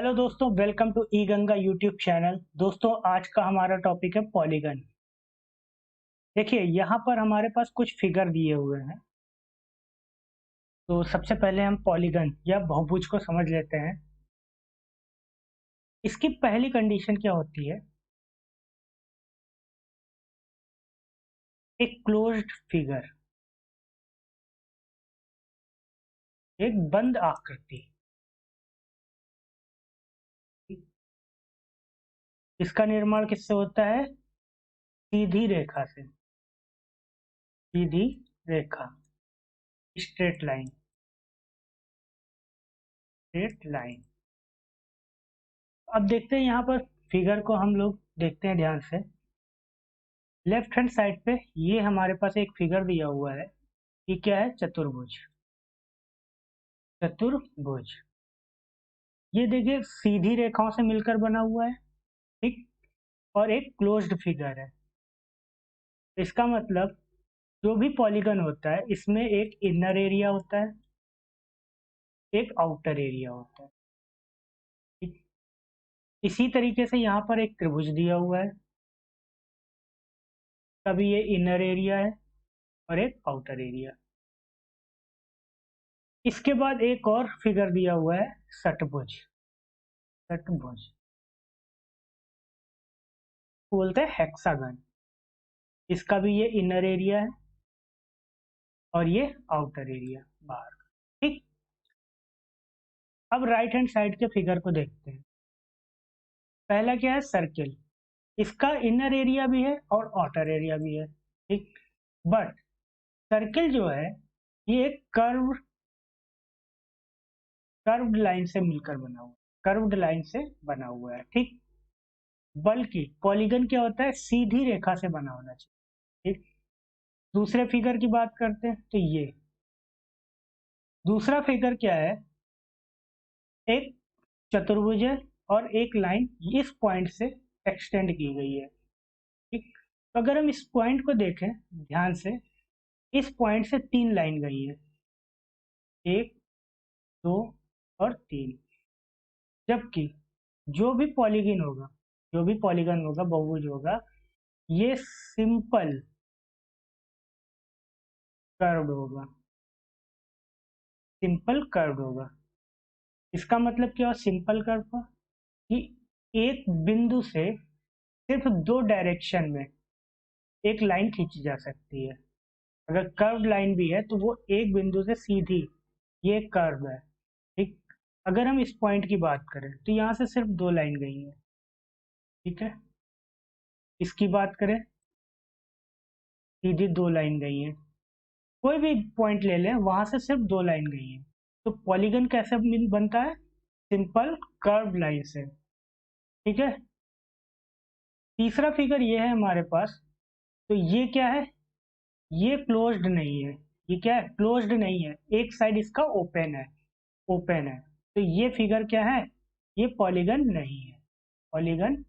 Hello दोस्तों, welcome to E Ganga YouTube channel. दोस्तों, आज का हमारा टॉपिक है पॉलीगन। देखिए, यहाँ पर हमारे पास कुछ फिगर दिए हुए हैं। तो सबसे पहले हम पॉलीगन या बहुभुज को समझ लेते हैं। इसकी पहली कंडीशन क्या होती है? एक क्लोज्ड फिगर, एक बंद आकृति। इसका निर्माण किससे होता है? सीधी रेखा से। सीधी रेखा, स्ट्रेट लाइन, स्ट्रेट लाइन। अब देखते हैं यहाँ पर फिगर को हम लोग देखते हैं ध्यान से। लेफ्ट हैंड साइड पे ये हमारे पास एक फिगर दिया हुआ है। ये क्या है? चतुर्भुज। चतुर्भुज, ये देखिए सीधी रेखाओं से मिलकर बना हुआ है, ठीक। और एक क्लोज्ड फिगर है। इसका मतलब जो भी पॉलीगन होता है इसमें एक इनर एरिया होता है, एक आउटर एरिया होता है, ठीक। इसी तरीके से यहाँ पर एक त्रिभुज दिया हुआ है, तभी ये इनर एरिया है और एक आउटर एरिया। इसके बाद एक और फिगर दिया हुआ है, षटभुज। षटभुज बोलते हैं हेक्सागन। इसका भी ये इनर एरिया है और ये आउटर एरिया बाहर, ठीक। अब राइट हैंड साइड के फिगर को देखते हैं। पहला क्या है? सर्किल। इसका इनर एरिया भी है और आउटर एरिया भी है, ठीक। बट सर्किल जो है ये एक कर्व्ड लाइन से मिलकर बना हुआ है, कर्व्ड लाइन से बना हुआ है, ठीक। बल्कि पॉलीगन क्या होता है? सीधी रेखा से बना होना चाहिए, ठीक। दूसरे फिगर की बात करते हैं तो ये दूसरा फिगर क्या है? एक चतुर्भुज है और एक लाइन इस पॉइंट से एक्सटेंड की गई है, ठीक। तो अगर हम इस पॉइंट को देखें ध्यान से, इस पॉइंट से तीन लाइन गई है, एक, दो और तीन। जबकि जो भी पॉलीगन होगा, जो भी पॉलीगन होगा, बहुभुज होगा, ये सिंपल कर्व्ड होगा, सिंपल कर्व्ड होगा। इसका मतलब क्या? सिंपल कर्व का कि एक बिंदु से सिर्फ दो डायरेक्शन में एक लाइन खींची जा सकती है। अगर कर्व लाइन भी है तो वो एक बिंदु से सीधी, ये कर्व है, ठीक। अगर हम इस पॉइंट की बात करें तो यहाँ से सिर्फ दो लाइन गई है, ठीक है। इसकी बात करें, सीधी दो लाइन गई है। कोई भी पॉइंट ले लें, वहां से सिर्फ दो लाइन गई है। तो पॉलीगन कैसे बनता है? सिंपल कर्व लाइन से, ठीक है। तीसरा फिगर ये है हमारे पास। तो ये क्या है? ये क्लोज्ड नहीं है। ये क्या है? क्लोज्ड नहीं है, एक साइड इसका ओपन है, ओपन है। तो ये फिगर क्या है? ये पॉलीगन नहीं है, पॉलीगन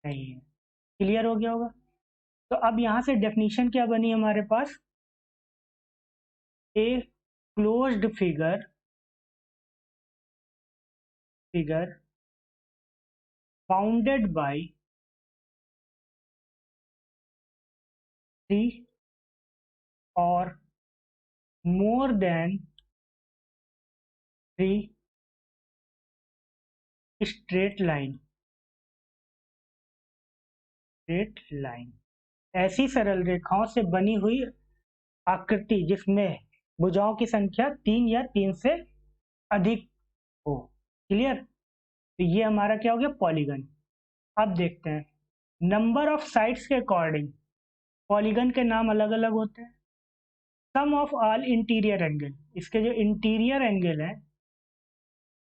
नहीं है। क्लियर हो गया होगा? तो अब यहाँ से डेफिनेशन क्या बनी हमारे पास? A closed figure bounded by three और more than three straight line, straight line, ऐसी सरल रेखाओं से बनी हुई आकृति जिसमें भुजाओं की संख्या तीन या तीन से अधिक हो। क्लियर? तो ये हमारा क्या हो गया? पॉलीगन। अब देखते हैं नंबर ऑफ साइड्स के अकॉर्डिंग पॉलीगन के नाम अलग अलग होते हैं। सम ऑफ ऑल इंटीरियर एंगल, इसके जो इंटीरियर एंगल है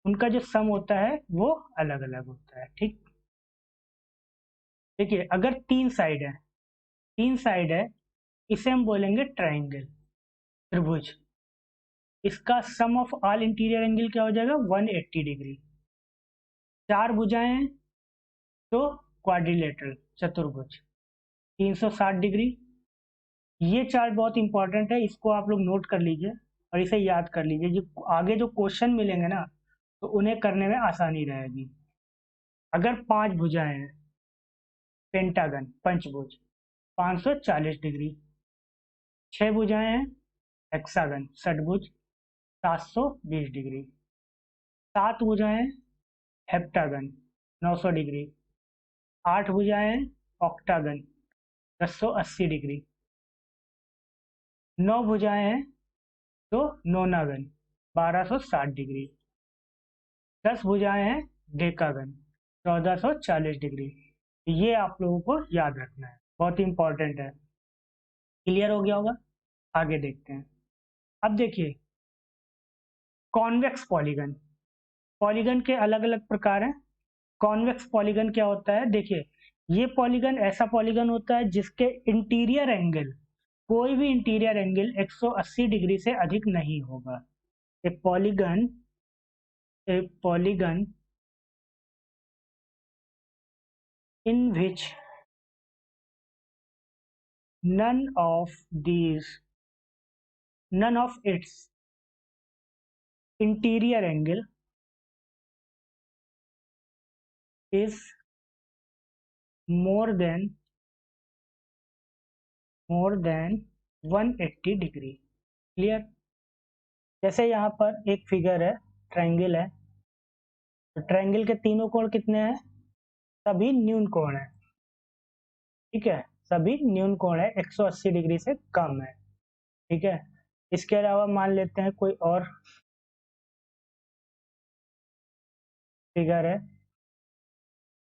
उनका जो सम होता है वो अलग अलग होता है, ठीक। देखिए, अगर तीन साइड है, तीन साइड है, इसे हम बोलेंगे ट्राइंगल, त्रिभुज। इसका सम ऑफ ऑल इंटीरियर एंगल क्या हो जाएगा? 180 डिग्री। चार भुजाएं हैं तो क्वाड्रिलेटरल, चतुर्भुज, 360 डिग्री। ये चार्ट बहुत इंपॉर्टेंट है, इसको आप लोग नोट कर लीजिए और इसे याद कर लीजिए। जो आगे जो क्वेश्चन मिलेंगे ना, तो उन्हें करने में आसानी रहेगी। अगर 5 भुजाएं हैं, पेंटागन पंचभुज 540 डिग्री, 6 भुजाएं हैं, हेक्सागन षटभुज 720 डिग्री, 7 भुजाएं हैं, हेप्टागन 900 डिग्री, 8 भुजाएं हैं, ऑक्टागन 1080 डिग्री, 9 भुजाएं हैं तो नोनागन 1260 डिग्री, 10 भुजाएं हैं डेकागन 1440 डिग्री। ये आप लोगों को याद रखना है, बहुत ही इंपॉर्टेंट है। क्लियर हो गया होगा? आगे देखते हैं। अब देखिए कॉन्वेक्स पॉलीगन। पॉलीगन के अलग अलग प्रकार हैं। कॉन्वेक्स पॉलीगन क्या होता है? देखिए ये पॉलीगन ऐसा पॉलीगन होता है जिसके इंटीरियर एंगल, कोई भी इंटीरियर एंगल 180 डिग्री से अधिक नहीं होगा। ए polygon in which none of its interior angle is more than 180 degree. Clear? जैसे यहाँ पर एक फिगर है, ट्रायंगल है, तो ट्रायंगल के तीनों कोण कितने हैं? सभी न्यून कोण है। ठीक है, सभी न्यून कोण है, 180 डिग्री से कम है। ठीक है, इसके अलावा मान लेते हैं कोई और फिगर है,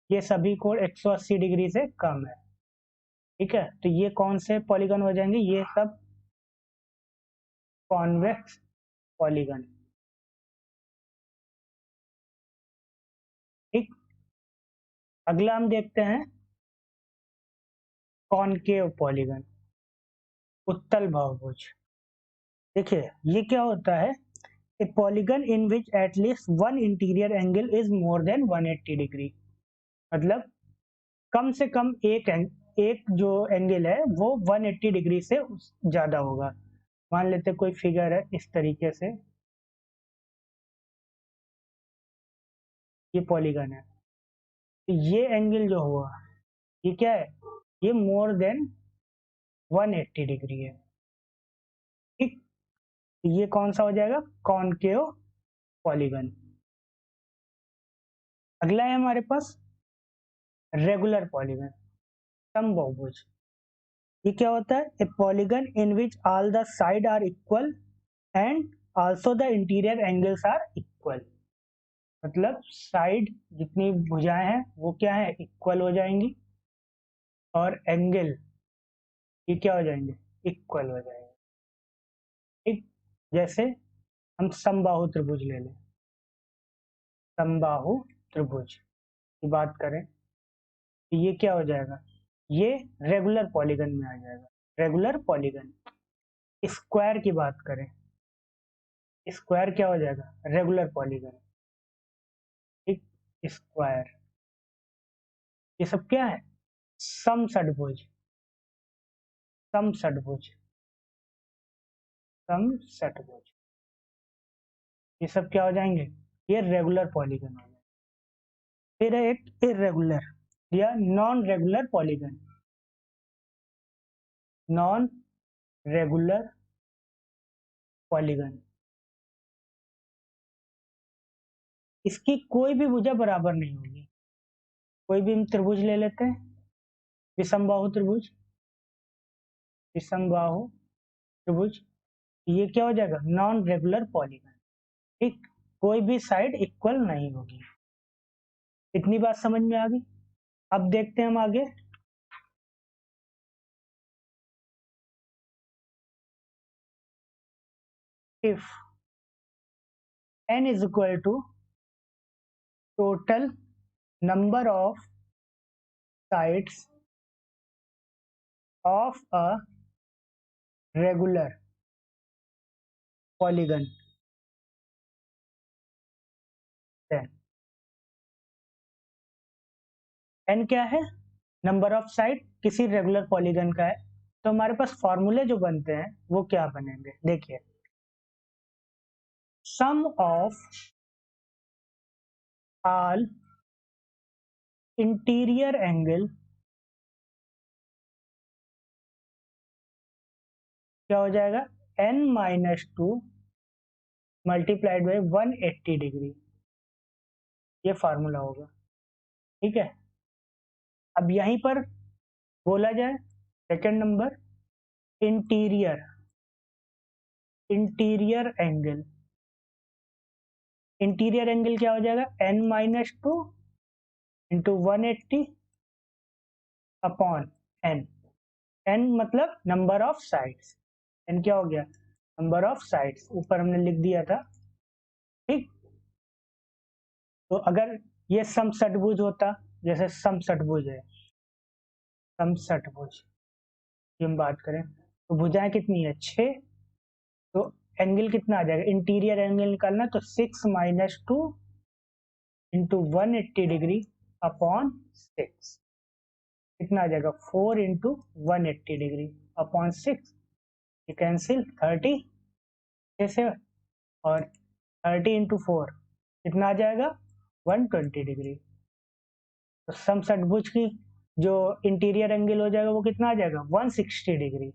ये सभी कोण 180 डिग्री से कम है। ठीक है, तो ये कौन से पॉलीगन हो जाएंगे? ये सब कॉन्वेक्स पॉलीगन। ठीक, अगला हम देखते हैं कॉनकेव पॉलीगन, उत्तल बहुभुज। देखिए ये क्या होता है? A polygon in which at least one interior angle is more than 180 degree. मतलब कम से कम एक जो एंगल है वो 180 डिग्री से ज्यादा होगा। मान लेते कोई फिगर है इस तरीके से, ये पॉलीगन है, तो ये एंगल जो हुआ ये क्या है? ये मोर देन 180 डिग्री है। ठीक, ये कौन सा हो जाएगा? Concave polygon. अगला है हमारे पास रेगुलर पॉलीगन, समबाहुभुज। ये क्या होता है? A polygon in which all the side are equal and also the interior angles are equal. मतलब साइड जितनी भुजाएं हैं वो क्या है? इक्वल हो जाएंगी, और एंगल ये क्या हो जाएंगे? इक्वल हो जाएंगे। ठीक, जैसे हम समबाहु त्रिभुज ले लें, समबाहु त्रिभुज की बात करें तो ये क्या हो जाएगा? ये रेगुलर पॉलीगन में आ जाएगा। Regular polygon. स्क्वायर की बात करें, स्क्वायर क्या हो जाएगा? Regular polygon. ठीक, स्क्वायर। ये सब क्या है? समषटभुज, समषटभुज, समषटभुज। ये सब क्या हो जाएंगे? ये रेगुलर पॉलीगन हो जाएंगे। फिर है एक इरेगुलर या non regular polygon. Non regular polygon, इसकी कोई भी भुजा बराबर नहीं होगी। कोई भी हम त्रिभुज ले लेते हैं, विषमबाहु त्रिभुज, विषमबाहु त्रिभुज, ये क्या हो जाएगा? Non regular polygon. ठीक, कोई भी साइड इक्वल नहीं होगी। इतनी बात समझ में आ गई? अब देखते हैं हम आगे। If n is equal to total number of sides of a regular polygon, then n क्या है? नंबर ऑफ साइड किसी रेगुलर पॉलीगन का है। तो हमारे पास फॉर्मूले जो बनते हैं वो क्या बनेंगे? देखिए, sum of all interior angle क्या हो जाएगा, n-2 मल्टीप्लाइड बाई 180 डिग्री, ये फार्मूला होगा। ठीक है, अब यहीं पर बोला जाए second number, interior interior angle, interior angle क्या हो जाएगा, n-2 into 180 upon n, n मतलब नंबर ऑफ साइड्स, n क्या हो गया, नंबर ऑफ साइड्स, ऊपर हमने लिख दिया था। ठीक, तो अगर ये समषटभुज होता, जैसे समषटभुज है, समषटभुज की हम बात करें तो भुजाएं कितनी है, 6, तो एंगल कितना आ जाएगा, इंटीरियर एंगल निकालना तो 6-2 इंटू 180 डिग्री अपॉन 6, कितना आ जाएगा, 4 इंटू 180 डिग्री अपॉन 6, ये कैंसिल 30 जैसे, और 30 इंटू 4 कितना आ जाएगा, 120 डिग्री। तो समषटभुज की जो इंटीरियर एंगल हो जाएगा वो कितना आ जाएगा, 160 डिग्री।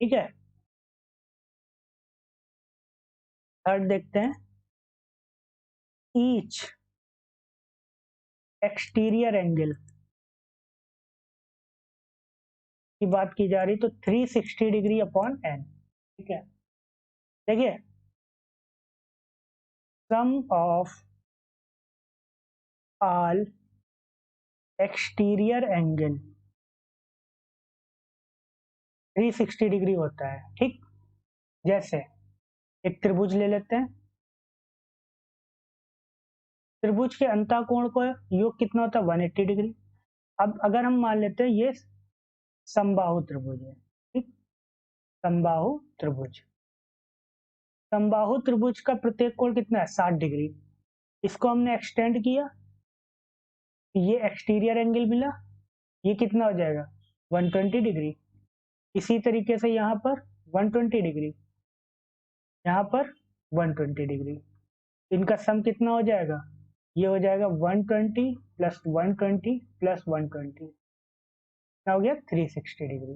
ठीक है, थर्ड देखते हैं, ईच एक्सटीरियर एंगल की बात की जा रही तो 360 डिग्री अपॉन n। ठीक है, देखिए sum of all exterior angle 360 degree होता है। ठीक, जैसे एक त्रिभुज ले लेते हैं, त्रिभुज के अंतःकोण को योग कितना होता है, 180 डिग्री। अब अगर हम मान लेते हैं ये समबाहु त्रिभुज है, ठीक, समबाहु त्रिभुज, समबाहु त्रिभुज का प्रत्येक कोण कितना है, 60 डिग्री। इसको हमने एक्सटेंड किया, ये एक्सटीरियर एंगल मिला, ये कितना हो जाएगा, 120 डिग्री। इसी तरीके से यहाँ पर 120 डिग्री, यहाँ पर 120 डिग्री, इनका सम कितना हो जाएगा, ये हो जाएगा 120 प्लस 120 प्लस 120, कितना हो गया, 360 डिग्री।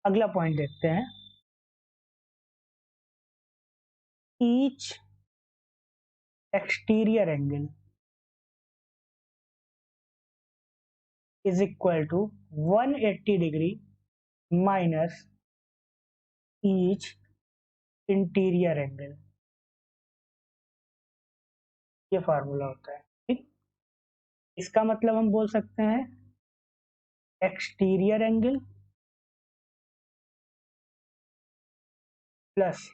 अगला पॉइंट देखते हैं, each exterior angle is equal to 180 degree minus each interior angle, ये फार्मूला होता है। ठीक, इसका मतलब हम बोल सकते हैं exterior angle plus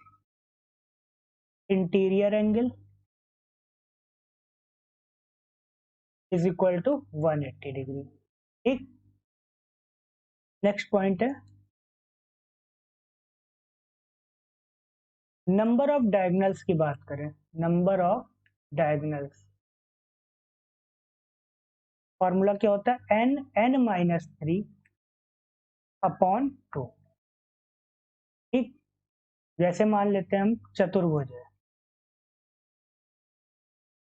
interior angle is equal to 180 degree. ठीक, नेक्स्ट पॉइंट है, नंबर ऑफ डायगोनल्स की बात करें, नंबर ऑफ डायगोनल्स, फॉर्मूला क्या होता है, n-3 अपॉन 2। ठीक, जैसे मान लेते हैं हम चतुर्भुज है,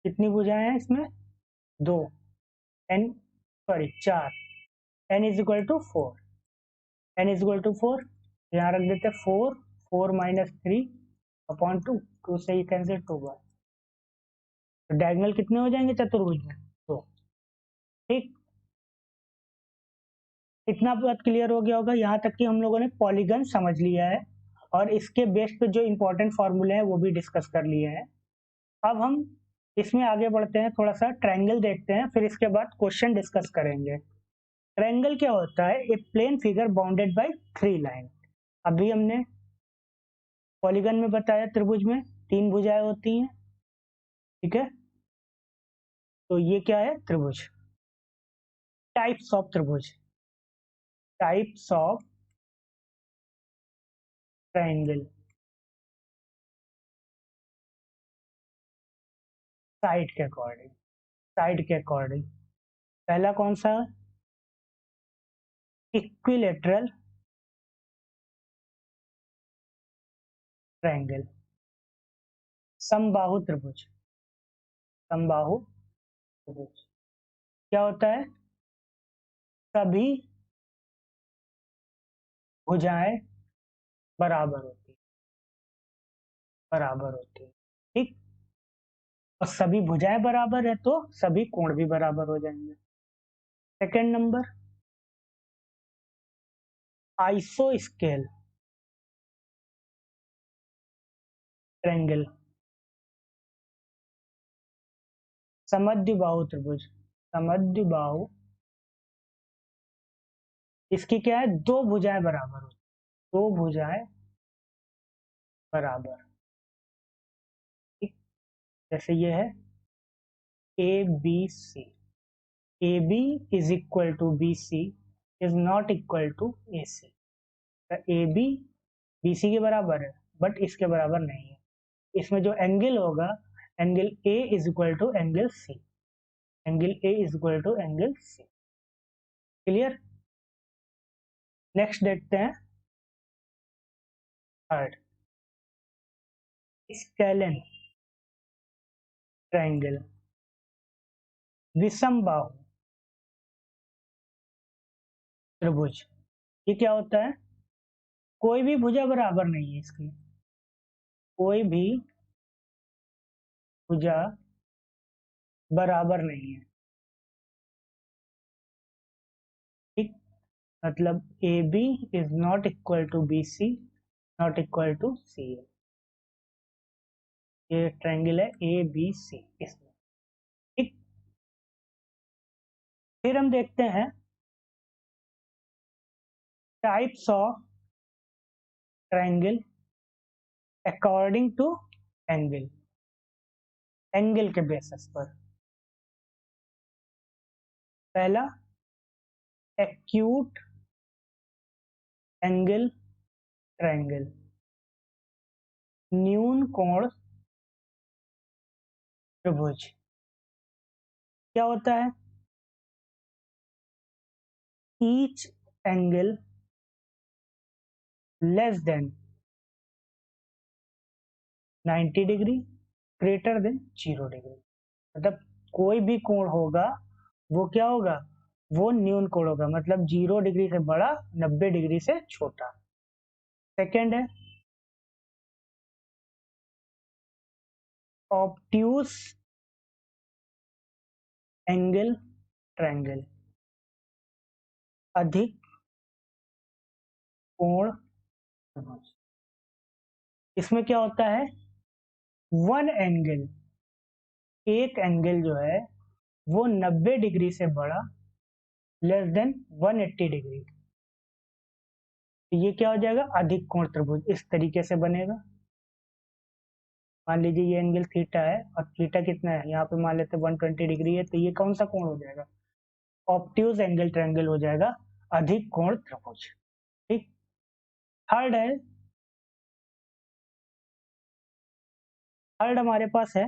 कितनी भुजाएं हैं इसमें, 2, n sorry 4, n is equal to 4, n is equal to 4, यहाँ रख देते हैं 4, 4-3 अपॉन 2, 2 से ही कैंसिल 2 बार, तो डायगोनल कितने हो जाएंगे चतुर्भुज में, 2। ठीक, इतना बात क्लियर हो गया होगा, यहाँ तक कि हम लोगों ने पॉलीगन समझ लिया है और इसके बेस पे जो इंपॉर्टेंट फॉर्मूले हैं वो भी डिस्कस कर लिए हैं। अब हम इसमें आगे बढ़ते हैं, थोड़ा सा ट्रायंगल देखते हैं, फिर इसके बाद क्वेश्चन डिस्कस करेंगे। ट्रायंगल क्या होता है, a plane figure bounded by 3 line. अभी हमने पॉलीगन में बताया त्रिभुज में 3 भुजाएं होती हैं। ठीक है, तो ये क्या है, त्रिभुज, टाइप्स ऑफ त्रिभुज, टाइप्स ऑफ ट्रायंगल, साइड के अकॉर्डिंग, साइड के अकॉर्डिंग। पहला कौन सा, इक्विलेटरल ट्रायंगल, समबाहु त्रिभुज, समबाहु त्रिभुज क्या होता है? सभी भुजाएं बराबर होती है, बराबर होती है, ठीक। और सभी भुजाएं बराबर है तो सभी कोण भी बराबर हो जाएंगे। सेकंड नंबर, आइसोस्केल ट्रायंगल, समद्विबाहु त्रिभुज, समद्विबाहु, इसकी क्या है? दो भुजाएं बराबर होती है, दो भुजाएं बराबर, ठीक। जैसे ये है A B C, A B is equal to B C is not equal to A C. A B B C के बराबर है बट इसके बराबर नहीं है। इसमें जो एंगल होगा, angle A is equal to angle C, angle A is equal to angle C. Clear? Next देखते हैं थर्ड, स्केलेन ट्रायंगल, विषमबाहु त्रिभुज। ये क्या होता है? कोई भी भुजा बराबर नहीं है इसकी, कोई भी भुजा बराबर नहीं है, ठीक। मतलब A B is not equal to B C, not equal to C. ये ट्रायंगल है ए बी सी इसमें, ठीक। फिर हम देखते हैं types of triangle according to angle, angle के बेसिस पर। पहला, एक्यूट एंगल ट्रायंगल, न्यून कोण त्रिभुज। क्या होता है? Each angle less than 90 degree greater than 0 degree. मतलब कोई भी कोण होगा वो क्या होगा? वो न्यून कोण होगा, मतलब 0 डिग्री से बड़ा, 90 डिग्री से छोटा। सेकेंड है ऑब्ट्यूज एंगल ट्रायंगल, अधिक कोण त्रिभुज। इसमें क्या होता है? वन एंगल, एक एंगल जो है वो 90 डिग्री से बड़ा, लेस देन 180 डिग्री। तो ये क्या हो जाएगा? अधिक कोण त्रिभुज। इस तरीके से बनेगा। मान लीजिए ये एंगल थीटा है और थीटा कितना है, यहाँ पे मान लेते 120 डिग्री है, तो ये कौन सा कोण हो जाएगा? ऑब्ट्यूज एंगल ट्रायंगल हो जाएगा, अधिक कोण त्रिभुज, ठीक। थर्ड है, थर्ड हमारे पास है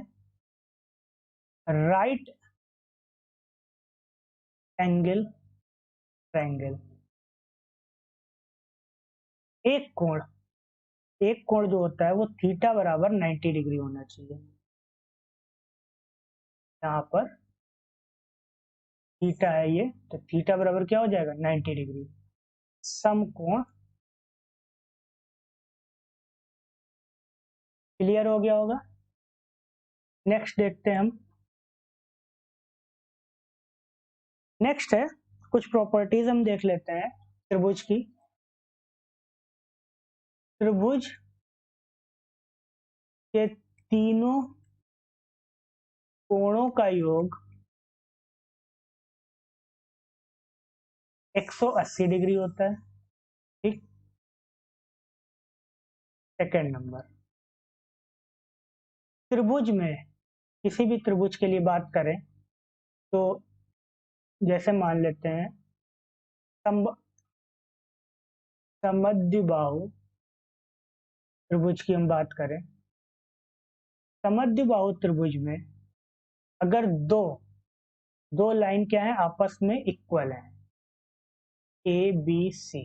राइट एंगल ट्रायंगल। एक कोण, एक कोण जो होता है वो थीटा बराबर 90 डिग्री होना चाहिए। यहाँ पर थीटा है ये, तो थीटा बराबर क्या हो जाएगा? 90 डिग्री। समकोण, क्लियर हो गया होगा। नेक्स्ट देखते हैं हम। नेक्स्ट है, कुछ प्रॉपर्टीज हम देख लेते हैं त्रिभुज की। त्रिभुज के तीनों कोणों का योग 180 डिग्री होता है, ठीक। सेकेंड नंबर, त्रिभुज में, किसी भी त्रिभुज के लिए बात करें तो जैसे मान लेते हैं समद्विबाहु त्रिभुज की हम बात करें, समद्विबाहु त्रिभुज में अगर दो दो लाइन क्या है? आपस में इक्वल है, A B C,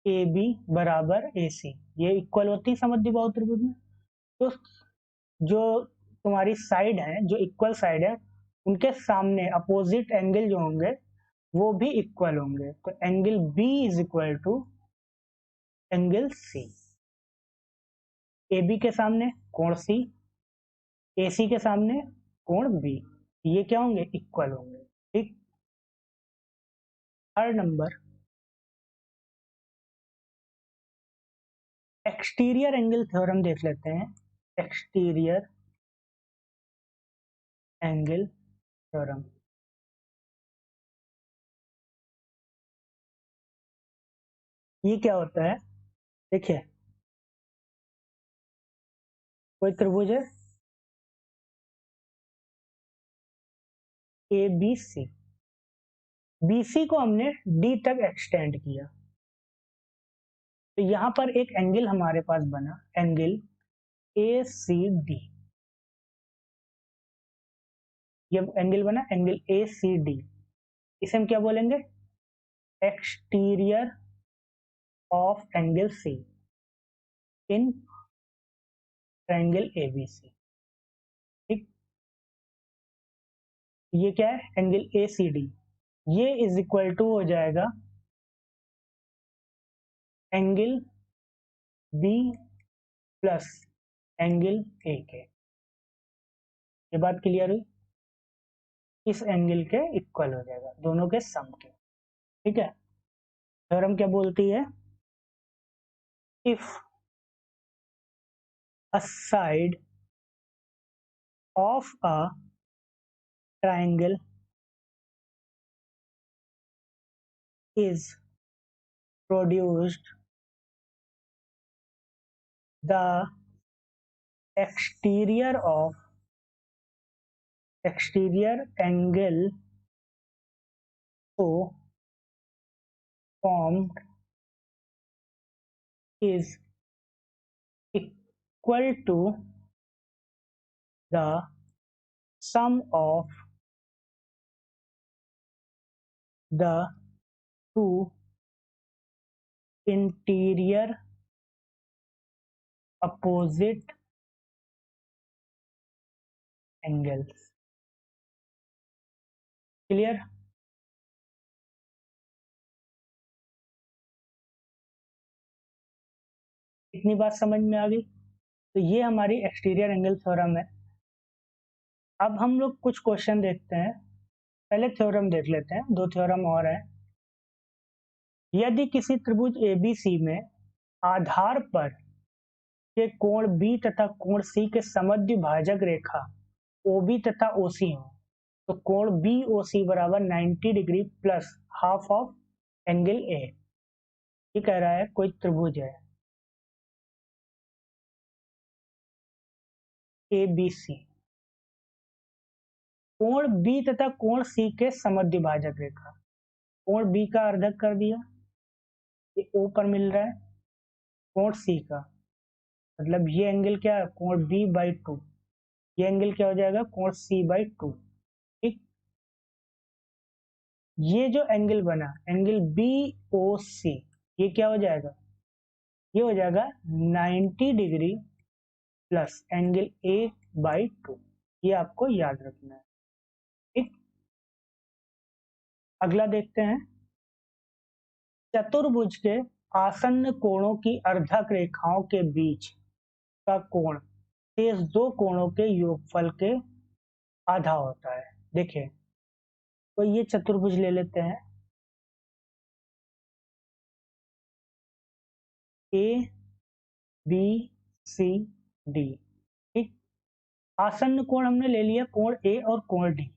A B बराबर ए सी, ये इक्वल होती है समद्विबाहु त्रिभुज में। तो जो तुम्हारी साइड है, जो इक्वल साइड है, उनके सामने अपोजिट एंगल जो होंगे वो भी इक्वल होंगे। तो angle B is equal to angle C. A B के सामने कोण सी, ए सी के सामने कोण बी, ये क्या होंगे? इक्वल होंगे। ठीक। Third number, exterior angle theorem देख लेते हैं। एक्सटीरियर एंगल थ्योरम, ये क्या होता है? देखिए, कोई त्रिभुज है A B C, B C को हमने डी तक एक्सटेंड किया, तो यहां पर एक एंगल हमारे पास बना, एंगल ए सी डी। ये एंगल बना एंगल ए सी डी, इसे हम क्या बोलेंगे? Exterior of angle C in triangle ABC. ठीक। ये क्या है? Angle A C D. ये इज इक्वल टू हो जाएगा angle B plus angle A के। ये बात क्लियर हुई? इस एंगल के इक्वल हो जाएगा, दोनों के सम के। ठीक है। थ्योरम क्या बोलती है? If a side of a triangle is produced, the exterior angle so formed is equal to the sum of the two interior opposite angles। Clear? इतनी बात समझ में आ गई? तो ये हमारी एक्सटीरियर एंगल थ्योरम है। अब हम लोग कुछ क्वेश्चन देखते हैं। पहले थ्योरम देख लेते हैं, दो थ्योरम और है। यदि किसी त्रिभुज एबीसी में आधार पर के कोण बी तथा कोण सी के समद्वि भाजक रेखा ओबी तथा ओसी हो, तो कोण बी ओ सी बराबर 90 degree plus half of angle A. ये कह रहा है कोई त्रिभुज है ए बी सी, कोण बी तथा कोण सी के समद्वि भाजक रेखा, कोण बी का अर्धक कर दिया, ये ओ पर मिल रहा है, कोण सी का मतलब ये एंगल क्या है? कोण बी बाई टू। ये एंगल क्या हो जाएगा? कोण सी बाई टू। ठीक। ये जो एंगल बना एंगल बी ओ सी, ये क्या हो जाएगा? ये हो जाएगा 90 degree plus angle A by two. ये आपको याद रखना है। ठीक। अगला देखते हैं, चतुर्भुज के आसन्न कोणों की अर्धक रेखाओं के बीच का कोण शेष दो कोणों के योगफल के आधा होता है। देखिए, तो ये चतुर्भुज ले लेते हैं, ए बी सी डी। ठीक। आसन्न कोण हमने ले लिया, कोण ए और कोण डी,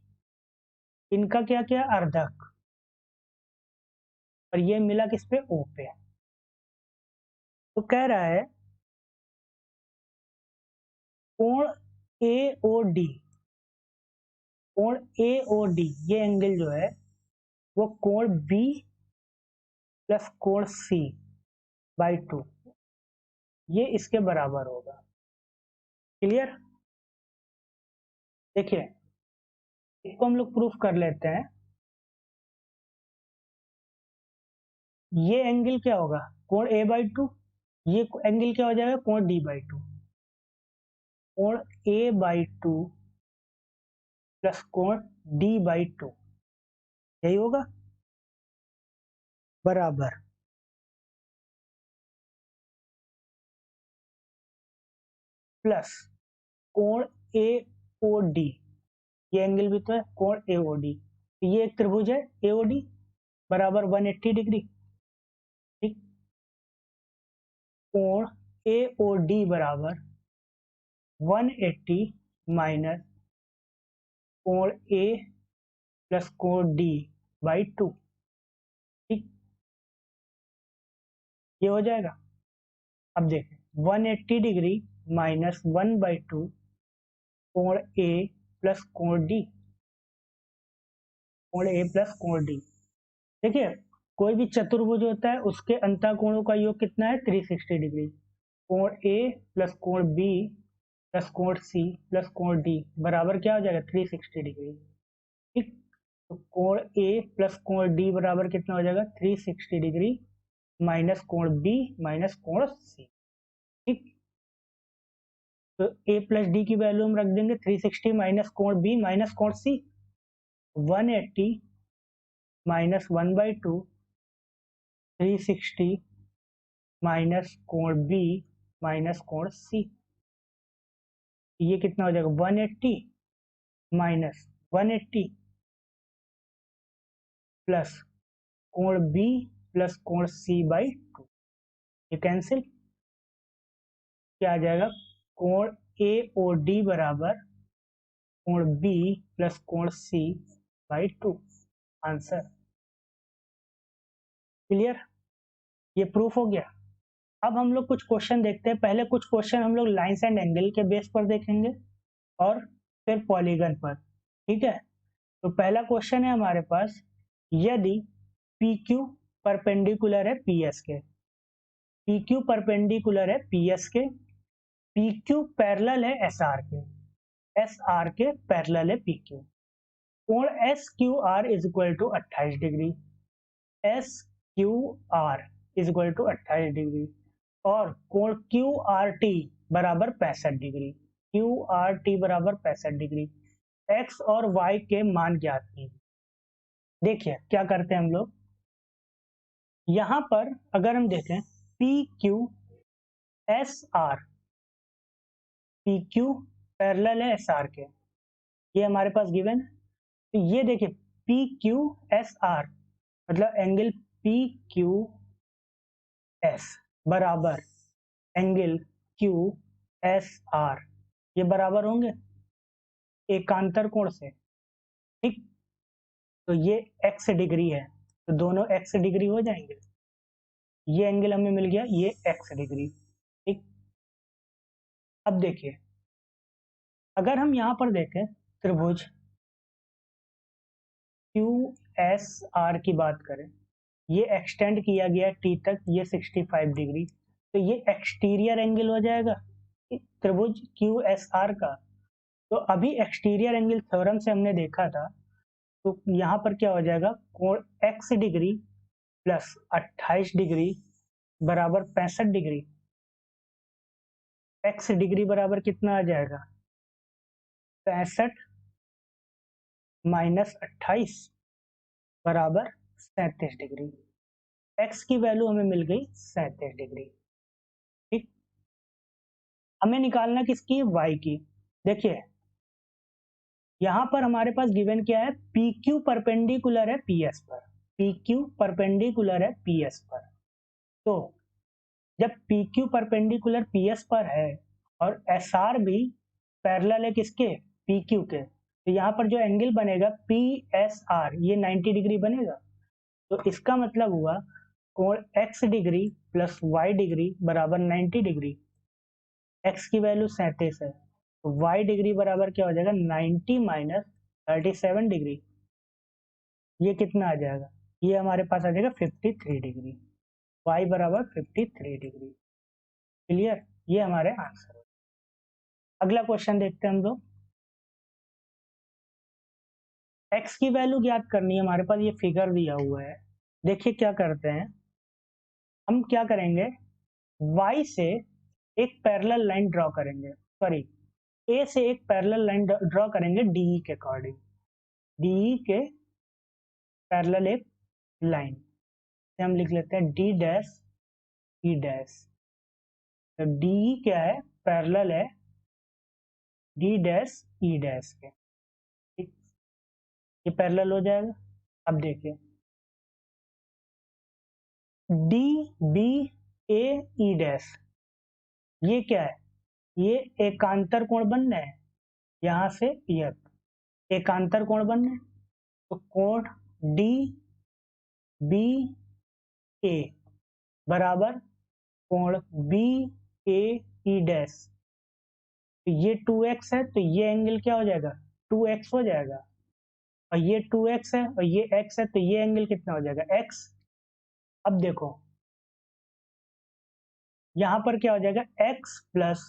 इनका क्या क्या? अर्धक। और ये मिला किस पे? ओ पे। तो कह रहा है कोण ए ओ डी, कोण ए ओ डी ये एंगल जो है वो कोण बी प्लस कोण सी बाई टू, ये इसके बराबर होगा। क्लियर? देखिए, इसको हम लोग प्रूफ कर लेते हैं। ये एंगल क्या होगा? कोण ए बाई टू। ये एंगल क्या हो जाएगा? कोण डी बाई टू। कोण A/2 प्लस कोण D/2, यही होगा, बराबर प्लस कोण AOD, ये एंगल भी तो है कोण AOD, ये एक त्रिभुज है AOD बराबर 180 डिग्री, ठीक। कोण AOD बराबर 180 माइनस कोण A प्लस कोण D/2, ठीक, ये हो जाएगा। अब देखें 180 डिग्री माइनस 1/2 कोण A प्लस कोण D, कोण A प्लस कोण D। देखिए कोई भी चतुर्भुज होता है उसके अंतःकोणों का योग कितना है, 360 डिग्री। कोण A प्लस कोण B प्लस कोण C प्लस कोण D बराबर क्या हो जाएगा, 360 डिग्री, ठीक। तो कोण A प्लस कोण D बराबर कितना हो जाएगा, 360 डिग्री माइनस कोण B माइनस कोण C, ठीक। तो A प्लस D की वैल्यू हम रख देंगे 360 माइनस कोण B माइनस कोण C, 180 माइनस 1/2 360 माइनस कोण B माइनस कोण C, ये कितना हो जाएगा 180 माइनस 180 प्लस कोण B प्लस कोण C/2, ये कैंसिल, क्या आ जाएगा, कोण AOD बराबर कोण B प्लस कोण C/2, आंसर क्लियर, ये प्रूफ हो गया। अब हम लोग कुछ क्वेश्चन देखते हैं, पहले कुछ क्वेश्चन हम लोग लाइंस एंड एंगल के बेस पर देखेंगे और फिर पॉलीगन पर, ठीक है। तो पहला क्वेश्चन है हमारे पास, यदि PQ परपेंडिकुलर है PS के, PQ परपेंडिकुलर है PS के, PQ पैरेलल है SR के, SR के पैरेलल है PQ, कोण SQR is equal to 28 degree, SQR is equal to 28 degree और कोण QRT बराबर 65 डिग्री, QRT बराबर 65 डिग्री, X और Y के मान ज्ञात कीजिए। देखिए क्या करते हैं हम लोग, यहां पर अगर हम देखें PQSR, PQ पैरेलल है SR के, ये हमारे पास गिवन है। तो ये देखिए PQSR मतलब एंगल PQS बराबर एंगल QSR, ये बराबर होंगे एकांतर कोण से, ठीक। तो ये x डिग्री है तो दोनों x डिग्री हो जाएंगे, ये एंगल हमें मिल गया, ये x डिग्री, ठीक। अब देखिए अगर हम यहां पर देखें त्रिभुज QSR की बात करें, ये एक्सटेंड किया गया T तक, ये 65 डिग्री, तो ये एक्सटीरियर एंगल हो जाएगा त्रिभुज QSR का। तो अभी एक्सटीरियर एंगल थ्योरम से हमने देखा था, तो यहाँ पर क्या हो जाएगा, कोण x डिग्री प्लस 28 डिग्री बराबर 65 डिग्री, x डिग्री बराबर कितना आ जाएगा, 65 माइनस 28 बराबर 37 डिग्री, x की वैल्यू हमें मिल गई 37 डिग्री, ठीक। हमें निकालना किसकी, y की। देखिए यहाँ पर हमारे पास गिवन क्या है, PQ परपेंडिकुलर है PS पर, PQ परपेंडिकुलर है PS पर, तो जब PQ परपेंडिकुलर PS पर है और SR भी पैरेलल है किसके, PQ के, तो यहाँ पर जो एंगल बनेगा PSR ये 90 डिग्री बनेगा। तो इसका मतलब हुआ कोण x degree plus y degree बराबर 90 डिग्री, x की वैल्यू 37 है तो y डिग्री बराबर क्या हो जाएगा, 90 माइनस 37 डिग्री, ये कितना आ जाएगा, ये हमारे पास आ जाएगा 53 डिग्री, y बराबर 53 डिग्री, क्लियर, ये हमारे आंसर है। अगला क्वेश्चन देखते हैं हम लोग, x की वैल्यू ज्ञात करनी है, हमारे पास ये फिगर दिया हुआ है। देखिए क्या करते हैं, हम क्या करेंगे, y से एक पैरेलल लाइन ड्रॉ करेंगे, सॉरी ए से एक पैरेलल लाइन ड्रॉ करेंगे डीई के अकॉर्डिंग, डीई के पैरेलल एक लाइन से हम लिख लेते हैं डी डैश ई डैश। तो डीई क्या है, पैरेलल है डी डैश ई डैश के, ठीक, ये पैरेलल हो जाएगा। अब देखिए डी बी ए ई डैश, ये क्या है, ये एकांतर कोण बन रहे हैं, यहाँ से यह एकांतर कोण बन रहे हैं। तो कोण डी बी ए बराबर कोण बी ए ई डैश, तो ये 2x है, तो ये एंगल क्या हो जाएगा, 2x हो जाएगा। और ये 2x है और ये x है, तो ये एंगल कितना हो जाएगा, x। अब देखो यहाँ पर क्या हो जाएगा, x प्लस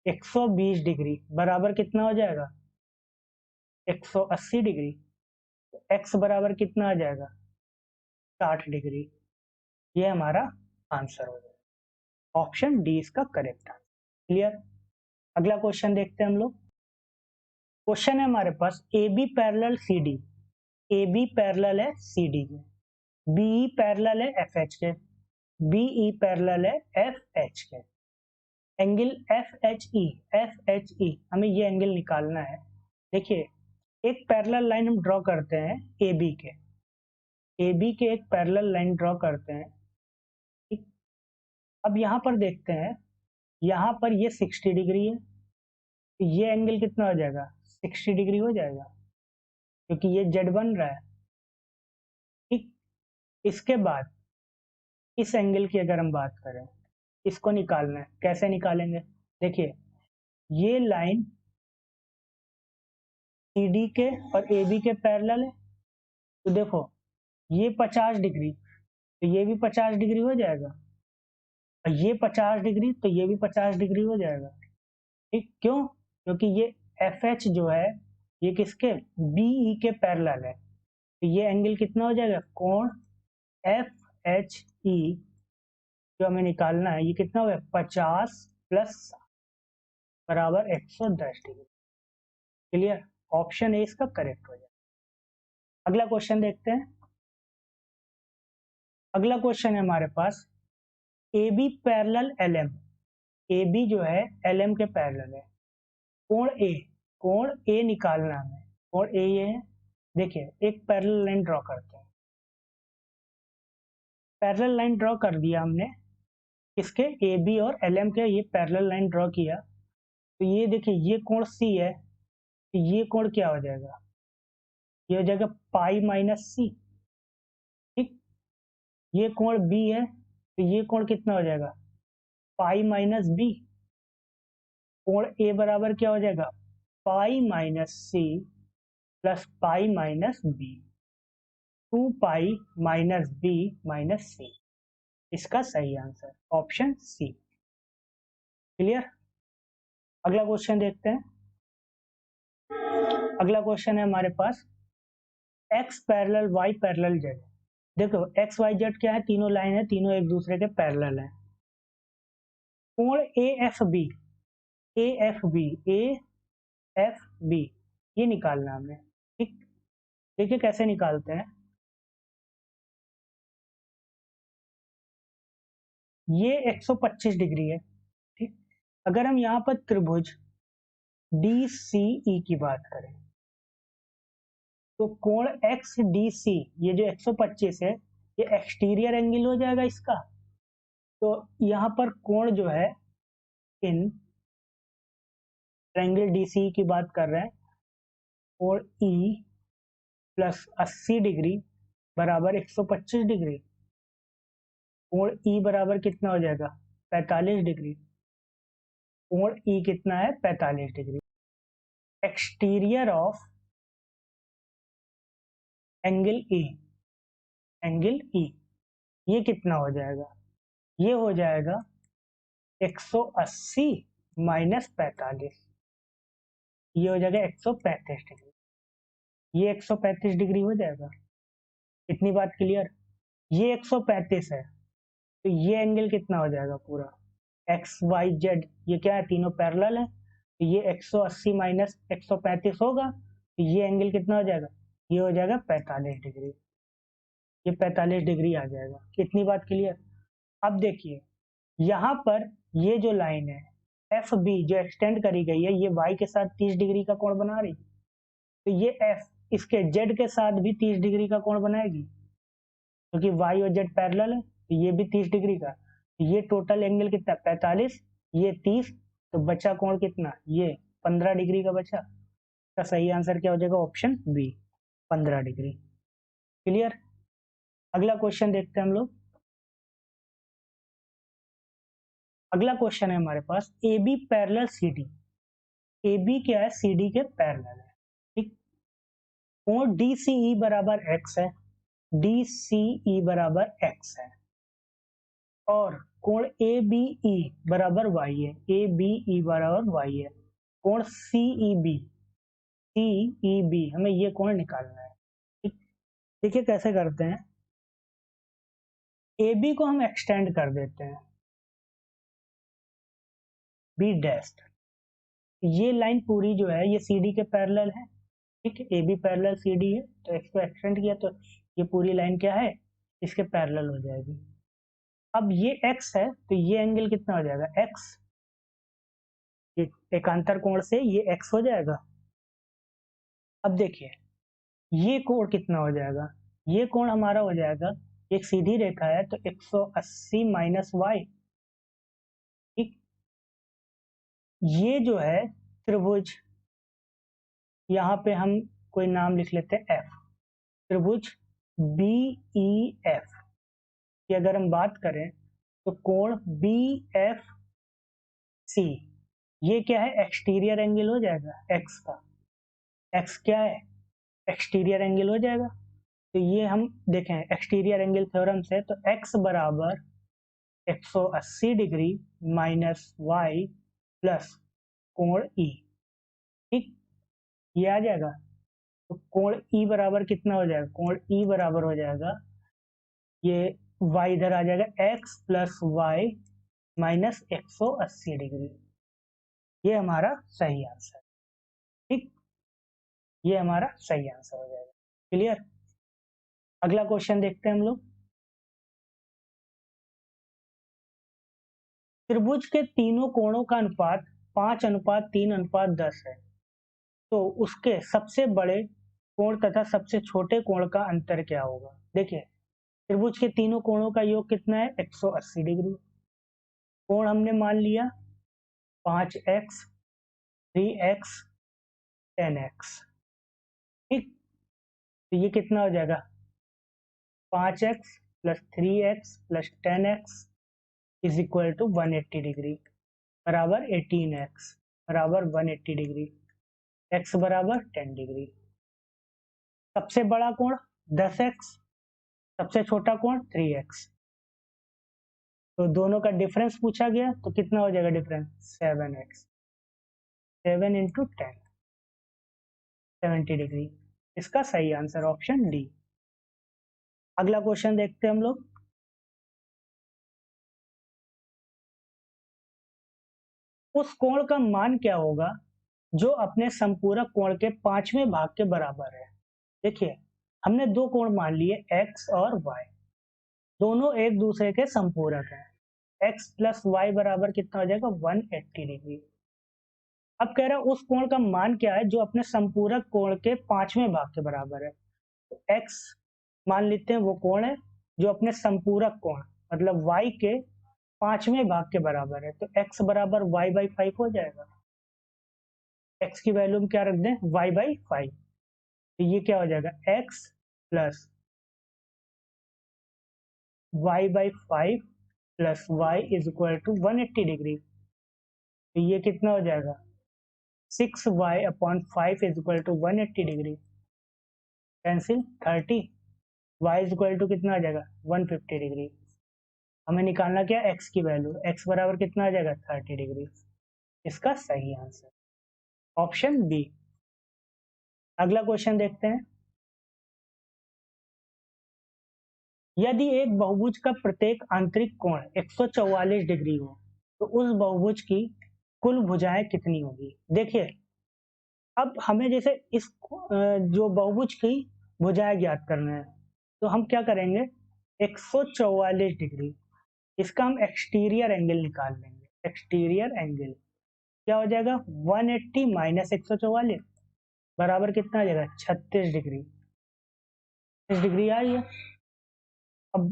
120 डिग्री बराबर कितना हो जाएगा, 180 डिग्री। तो x बराबर कितना आ जाएगा, 60 डिग्री। ये हमारा आंसर हो जाएगा, ऑप्शन डी इसका करेक्ट है। क्लियर। अगला क्वेश्चन देखते हैं हम लोग। क्वेश्चन है हमारे पास A B parallel C D, A B parallel है सी डी के, बी ई पैरेलल है एफ एच के, बी ई पैरेलल है एफ एच के। एंगल एफ एच ई हमें ये एंगल निकालना है। देखिए एक पैरेलल लाइन हम ड्रॉ करते हैं ए बी के, ए बी के एक पैरेलल लाइन ड्रॉ करते हैं, ठीक। अब यहाँ पर देखते हैं, यहाँ पर ये 60 डिग्री है, तो ये एंगल कितना हो जाएगा, 60 डिग्री हो जाएगा, क्योंकि ये जेड बन रहा है, ठीक। इसके बाद इस एंगल की अगर हम बात करें, इसको निकालना है, कैसे निकालेंगे, देखिए ये लाइन सी डी के और ए बी के पैरेलल है, तो देखो ये 50 डिग्री, तो ये भी 50 डिग्री हो जाएगा, और ये 50 डिग्री, तो ये भी 50 डिग्री हो जाएगा, ठीक। क्यों, क्योंकि ये एफ एच जो है ये किसके, बी ई के पैरेलल है, तो ये एंगल कितना हो जाएगा, कोण एफ एच ई जो हमें निकालना है, ये कितना हो गया, 50 प्लस बराबर 110 डिग्री। क्लियर, ऑप्शन ए इसका करेक्ट हो जाएगा। अगला क्वेश्चन देखते हैं। अगला क्वेश्चन है हमारे पास A B parallel L M, A B जो है एल एम के पैरेलल है, कोण ए निकालना है, कोण ए ये है। देखिए एक पैरेलल लाइन ड्रॉ करते हैं, पैरेलल लाइन ड्रॉ कर दिया हमने, इसके ए बी और एल एम के, ये पैरेलल लाइन ड्रॉ किया, तो ये देखिए ये कोण सी है, तो ये कोण क्या हो जाएगा, ये हो जाएगा पाई माइनस सी, ठीक। ये कोण बी है, तो ये कोण कितना हो जाएगा, पाई माइनस बी। कोण ए बराबर क्या हो जाएगा, pi minus C plus pi minus B, 2 pi minus B minus C, इसका सही आंसर ऑप्शन सी। क्लियर। अगला क्वेश्चन देखते हैं। अगला क्वेश्चन है हमारे पास x parallel y parallel z। देखो x y z क्या है, तीनों लाइन है, तीनों एक दूसरे के पैरेलल है। कोण A F B, A F B, A F B ये निकालना हमें, ठीक। देखिए कैसे निकालते हैं, ये 125 डिग्री है, ठीक। अगर हम यहाँ पर त्रिभुज डी सी ई की बात करें, तो कोण एक्स डी सी ये जो 125 है, ये एक्सटीरियर एंगल हो जाएगा इसका। तो यहाँ पर कोण जो है, इन एंगल डी सी की बात कर रहे हैं, कोण ई प्लस 80 डिग्री बराबर 125 डिग्री। कोण ई बराबर कितना हो जाएगा, 45 डिग्री। कोण ई कितना है, 45 degree. Exterior of angle E, angle E ये कितना हो जाएगा, ये हो जाएगा 180 माइनस 45, ये हो जाएगा 135 डिग्री, ये 135 डिग्री हो जाएगा। इतनी बात क्लियर। ये 135 है, तो ये एंगल कितना हो जाएगा पूरा, एक्स वाई जेड ये क्या है, तीनों पैरेलल है, तो ये 180 माइनस 135 होगा, तो ये एंगल कितना हो जाएगा, ये हो जाएगा 45 डिग्री। ये 45 डिग्री आ जाएगा। इतनी बात क्लियर। अब देखिए यहाँ पर ये जो लाइन है एफ बी जो एक्सटेंड करी गई है, ये वाई के साथ 30 डिग्री का कोण बना रही, तो ये एफ इसके जेड के साथ भी 30 डिग्री का कोण बनाएगी, क्योंकि वाई और जेड पैरेलल है, तो ये भी 30 डिग्री का। तो ये टोटल एंगल कितना, 45, ये 30, तो बचा कोण कितना, ये 15 डिग्री का बचा। का सही आंसर क्या हो जाएगा, ऑप्शन बी, 15 डिग्री। क्लियर। अगला क्वेश्चन देखते हैं हम लोग। अगला क्वेश्चन है हमारे पास, A B parallel C D. A B क्या है, सी डी के पैरेलल है, ठीक। कोण डी सी ई बराबर एक्स है, डी सी ई बराबर एक्स है, और कोण ए बी ई बराबर वाई है, ए बी ई बराबर वाई है। कोण सी ई बी, सी ई बी हमें ये कोण निकालना है, ठीक। देखिए कैसे करते हैं, ए बी को हम एक्सटेंड कर देते हैं, बी डैश, ये लाइन पूरी जो है ये सी डी के पैरेलल है, ठीक है। A B parallel C D है, तो इसको एक्सटेंड किया तो ये पूरी लाइन क्या है, इसके पैरेलल हो जाएगी। अब ये x है, तो ये एंगल कितना हो जाएगा, x, ये एकांतर कोण से ये x हो जाएगा। अब देखिए ये कोण कितना हो जाएगा, ये कोण हमारा हो जाएगा, एक सीधी रेखा है तो 180 माइनस वाई, ठीक। ये जो है त्रिभुज, यहाँ पे हम कोई नाम लिख लेते हैं एफ, त्रिभुज बी ई एफ की अगर हम बात करें तो कोण बी एफ सी, ये क्या है, एक्सटीरियर एंगल हो जाएगा एक्स का। एक्स क्या है, एक्सटीरियर एंगल हो जाएगा। तो ये हम देखें एक्सटीरियर एंगल थ्योरम से, तो एक्स बराबर 180 डिग्री माइनस वाई प्लस कोण ई, ठीक। ये आ जाएगा, तो कोण ई बराबर कितना हो जाएगा, कोण ई बराबर हो जाएगा, ये y इधर आ जाएगा x plus Y minus 180 degree. ये हमारा सही आंसर, ठीक। ये हमारा सही आंसर हो जाएगा। क्लियर। अगला क्वेश्चन देखते हैं हम लोग। त्रिभुज के तीनों कोणों का अनुपात 5:3:10 है, तो उसके सबसे बड़े कोण तथा सबसे छोटे कोण का अंतर क्या होगा। देखिए त्रिभुज के तीनों कोणों का योग कितना है, 180 डिग्री। कोण हमने मान लिया 5x, 3x, 10x, ठीक। तो ये कितना हो जाएगा, 5x plus 3x plus 10x is equal to 180 degree बराबर 18x बराबर 180 डिग्री, x बराबर 10 डिग्री। सबसे बड़ा कोण 10x, सबसे छोटा कोण 3x, तो दोनों का डिफरेंस पूछा गया, तो कितना हो जाएगा डिफरेंस, 7x, 7 इंटू 10, 70 डिग्री। इसका सही आंसर ऑप्शन डी। अगला क्वेश्चन देखते हैं हम लोग। उस कोण का मान क्या होगा जो अपने संपूरक कोण के 5वें भाग के बराबर है। देखिए हमने दो कोण मान लिए x और y, दोनों एक दूसरे के संपूरक हैं। x प्लस वाई बराबर कितना हो जाएगा, 180 डिग्री। अब कह रहा है उस कोण का मान क्या है जो अपने संपूरक कोण के 5वें भाग के बराबर है। तो x मान लेते हैं वो कोण है जो अपने संपूरक कोण मतलब y के 5वें भाग के बराबर है, तो x बराबर y/5 हो जाएगा। x की वैल्यू हम क्या रख दें, y/5, तो ये क्या हो जाएगा, x plus y/5 plus y is equal to 180 degree, तो ये कितना हो जाएगा, 6y/5 is equal to 180 degree, cancel 30, y is equal to कितना आ जाएगा, 150 डिग्री। हमें निकालना क्या, x की वैल्यू, x बराबर कितना आ जाएगा, 30 डिग्री। इसका सही आंसर ऑप्शन बी। अगला क्वेश्चन देखते हैं। यदि एक बहुभुज का प्रत्येक आंतरिक कोण 144 डिग्री हो, तो उस बहुभुज की कुल भुजाएं कितनी होगी। देखिए अब हमें जैसे इस जो बहुभुज की भुजाएं ज्ञात करना है, तो हम क्या करेंगे, 144 डिग्री, इसका हम एक्सटीरियर एंगल निकाल लेंगे। एक्सटीरियर एंगल क्या हो जाएगा, 180 माइनस 144 बराबर कितना आ जाएगा, 36 डिग्री। 36 डिग्री आई है। अब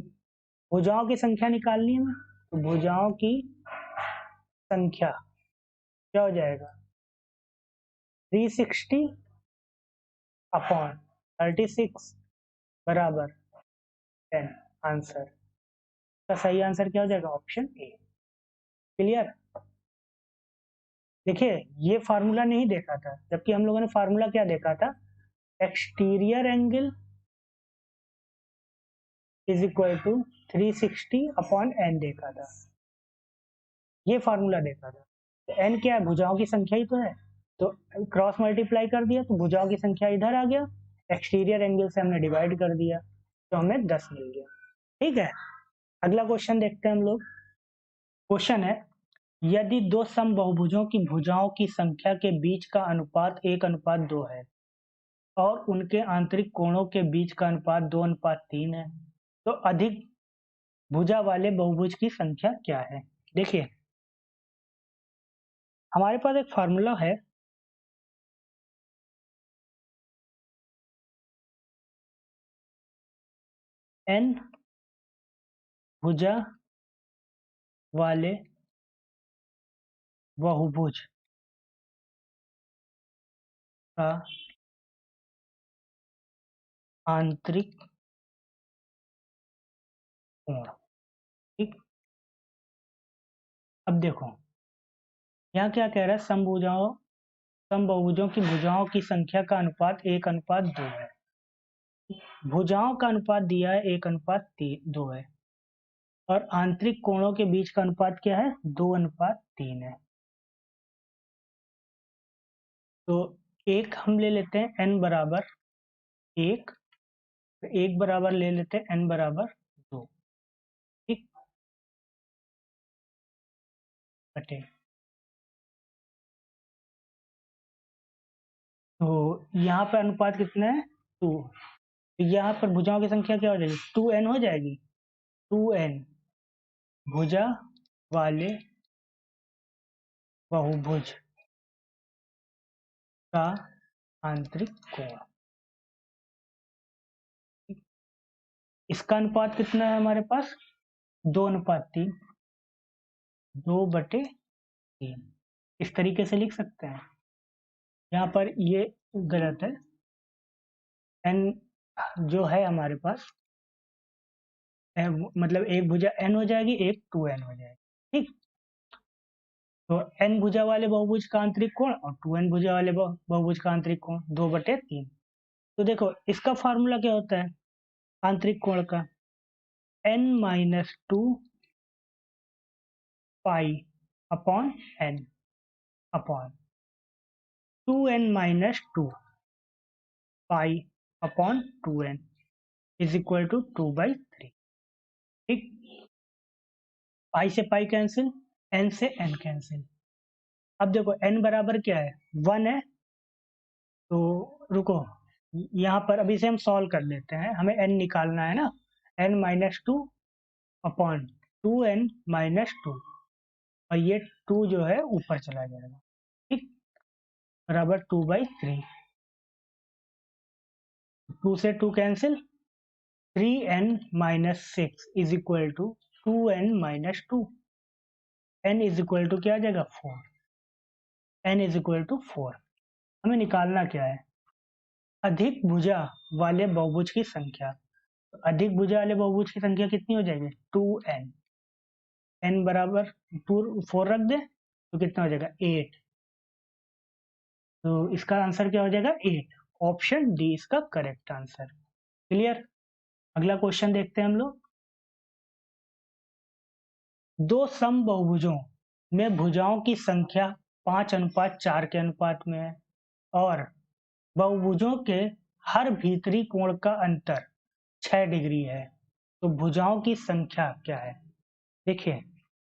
भुजाओं की संख्या निकालनी है हमें, तो भुजाओं की संख्या क्या हो जाएगा, 360 अपॉन 36 बराबर 10। आंसर का सही आंसर क्या हो जाएगा, ऑप्शन ए। क्लियर। देखिए ये फार्मूला नहीं देखा था, जबकि हम लोगों ने फार्मूला क्या देखा था, exterior angle is equal to 360 upon N देखा था, ये फार्मूला देखा था। तो एन क्या है, भुजाओं की संख्या ही तो है, तो क्रॉस मल्टीप्लाई कर दिया तो भुजाओं की संख्या इधर आ गया, एक्सटीरियर एंगल से हमने डिवाइड कर दिया तो हमें 10 मिल गया। ठीक है, अगला क्वेश्चन देखते हैं हम लोग। क्वेश्चन है, यदि दो समबाहुभुजों की भुजाओं की संख्या के बीच का अनुपात 1:2 है और उनके आंतरिक कोणों के बीच का अनुपात 2:3 है, तो अधिक भुजा वाले बहुभुज की संख्या क्या है। देखिए हमारे पास एक फार्मूला है, n भुजा वाले बहुभुज का आंतरिक कोण। ठीक, अब देखो यहाँ क्या कह रहा है, समबाहुभुजों की भुजाओं की संख्या का अनुपात 1:2 है। भुजाओं का अनुपात दिया है 1:2 है और आंतरिक कोणों के बीच का अनुपात क्या है, 2:3 है। तो एक हम ले लेते हैं n बराबर 1, तो 1 बराबर ले लेते हैं n बराबर 2। ठीक, बटे, तो यहाँ पर अनुपात कितना है, 2, तो यहाँ पर भुजाओं की संख्या क्या हो जाएगी, 2n हो जाएगी। 2n भुजा वाले बहुभुज का आंतरिक कोण। इसका अनुपात कितना है हमारे पास, 2:3, 2/3। इस तरीके से लिख सकते हैं। यहाँ पर ये गलत है, n जो है हमारे पास मतलब एक भुजा n हो जाएगी, एक 2n हो जाएगी। ठीक, तो n भुजा वाले बहुभुज का आंतरिक कोण और 2n भुजा वाले बहुभुज का आंतरिक कोण 2/3। तो देखो इसका फार्मूला क्या होता है आंतरिक कोण का, n-2 pi upon n upon 2n-2 pi upon 2n is equal to 2/3। ठीक, पाई से पाई कैंसिल, n से n कैंसिल। अब देखो n बराबर क्या है, 1 है, तो रुको यहाँ पर अभी से हम सॉल्व कर लेते हैं, हमें n निकालना है ना, n-2 अपॉन 2n-2 और ये 2 जो है ऊपर चला जाएगा। ठीक, बराबर 2/3। 2 से 2 cancel, 3n-6 is equal to 2n-2, n is equal to क्या आ जाएगा, 4। n is equal to 4। हमें निकालना क्या है, अधिक भुजा वाले बहुभुज की संख्या। तो अधिक भुजा वाले बहुभुज की संख्या कितनी हो जाएगी, 2n। n बराबर 4 रख दे तो कितना हो जाएगा, 8। तो इसका आंसर क्या हो जाएगा, 8। ऑप्शन डी इसका करेक्ट आंसर। क्लियर। अगला क्वेश्चन देखते हैं हम लोग। दो समबाहुभुजों में भुजाओं की संख्या 5:4 के अनुपात में है और बहुभुजों के हर भीतरी कोण का अंतर 6 डिग्री है, तो भुजाओं की संख्या क्या है। देखिए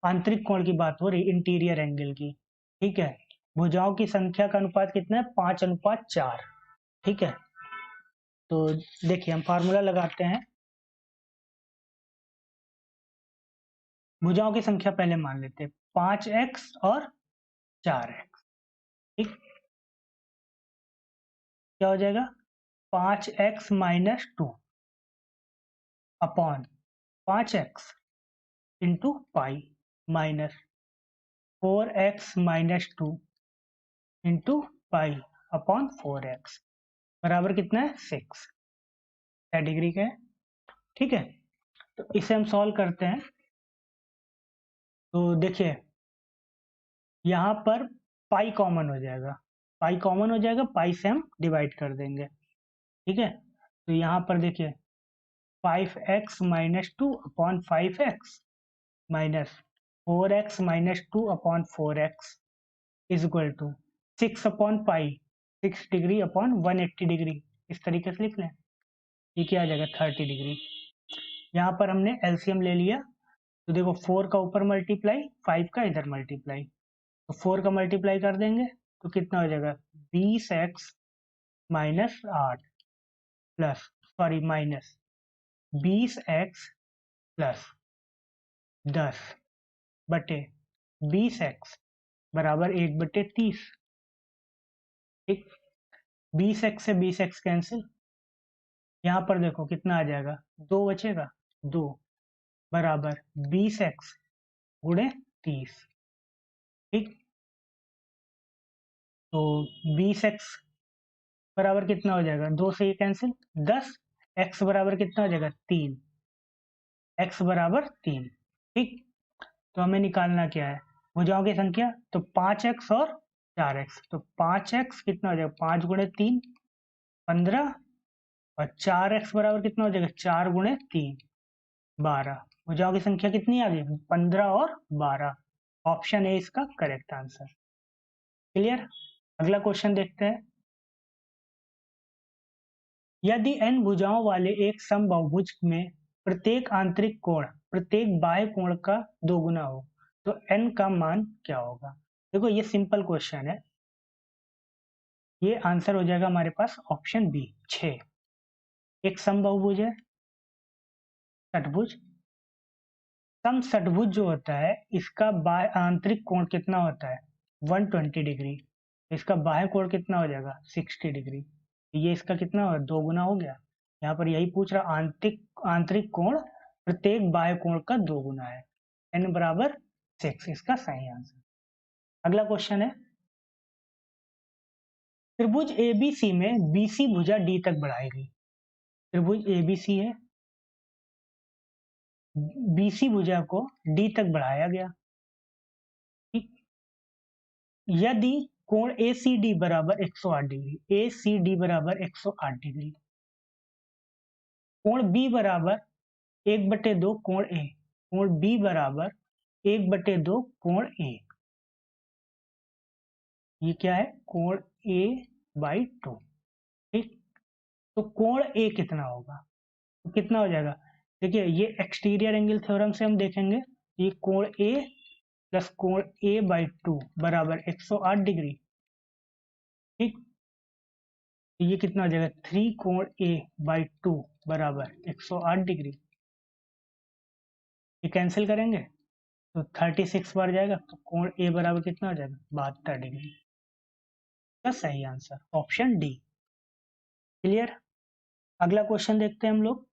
आंतरिक कोण की बात हो रही, इंटीरियर एंगल की। ठीक है, भुजाओं की संख्या का अनुपात कितना है, 5:4। ठीक है, तो देखिए हम फार्मूला लगाते हैं। भुजाओं की संख्या पहले मान लेते हैं, 5x और 4x। ठीक, क्या हो जाएगा, 5x minus 2 upon 5x into pi minus 4x minus 2 into pi upon 4x बराबर कितना है, 6 डिग्री का है। ठीक है, तो इसे हम सॉल्व करते हैं। तो देखिए यहाँ पर पाई कॉमन हो जाएगा, पाई कॉमन हो जाएगा, पाई से हम डिवाइड कर देंगे। ठीक है, तो यहाँ पर देखिए 5x minus 2 upon 5x minus 4x minus 2 upon 4x is equal to 6 upon pi, 6 degree upon 180 degree, इस तरीके से लिख लें। ये क्या आ जाएगा, 30 डिग्री। यहाँ पर हमने एलसीएम ले लिया, तो देखो 4 का ऊपर मल्टीप्लाई, 5 का इधर मल्टीप्लाई, तो 4 का मल्टीप्लाई कर देंगे तो कितना हो जाएगा, 20x minus 8 plus sorry minus 20x plus 10 बटे 20x बराबर 1/30। ठीक, 20x से 20x कैंसिल, यहाँ पर देखो कितना आ जाएगा, 2 बचेगा, 2 बराबर 20x गुणे 30। ठीक, तो 20x बराबर कितना हो जाएगा, 2 से ये कैंसिल, 10, x बराबर कितना हो जाएगा, 3, x बराबर 3। ठीक, तो हमें निकालना क्या है, भुजाओं की संख्या, तो 5x और 4x, तो 5x कितना हो जाएगा, 5 गुणे 3 15, और 4x बराबर कितना हो जाएगा, 4 गुणे 3 12। भुजाओं की संख्या कितनी आ गई, 15 और 12। ऑप्शन ए इसका करेक्ट आंसर। क्लियर, अगला क्वेश्चन देखते हैं। यदि n भुजाओं वाले एक समबाहुभुज में प्रत्येक आंतरिक कोण प्रत्येक बाह्य कोण का दोगुना हो तो n का मान क्या होगा। देखो ये सिंपल क्वेश्चन है, ये आंसर हो जाएगा हमारे पास ऑप्शन बी 6। एक समबाहुभुज है, षटभुज, सम षटभुज जो होता है इसका बाह्य आंतरिक कोण कितना होता है, 120 डिग्री, इसका बाह्य कोण कितना हो जाएगा, 60 डिग्री। ये इसका कितना हो, दो गुना हो गया। यहाँ पर यही पूछ रहा, आंतरिक कोण प्रत्येक बाह्य कोण का दो गुना है, n बराबर 6 इसका सही आंसर। अगला क्वेश्चन है, त्रिभुज एबीसी में बीसी भुजा डी तक बढ़ाई गई। त्रिभुज एबीसी है, बीसी भुजा को डी तक बढ़ाया गया। ठीक, यदि कोण ACD बराबर 108 डिग्री, ACD बराबर 108 डिग्री, कोण B बराबर 1/2 कोण A, कोण B बराबर 1/2 कोण A, ये क्या है, कोण A/2। ठीक, तो कोण A कितना होगा, तो कितना हो जाएगा, देखिए ये एक्सटीरियर एंगल थ्योरम से हम देखेंगे, ये कोण A प्लस कोण A/2 बराबर 108 डिग्री। ठीक, तो ये कितना हो जाएगा, 3 कोण A/2 बराबर 108 डिग्री। ये कैंसिल करेंगे तो 36 बार जाएगा, तो कोण A बराबर कितना हो जाएगा, 72 डिग्री का सही आंसर ऑप्शन डी। क्लियर, अगला क्वेश्चन देखते हैं हम लोग।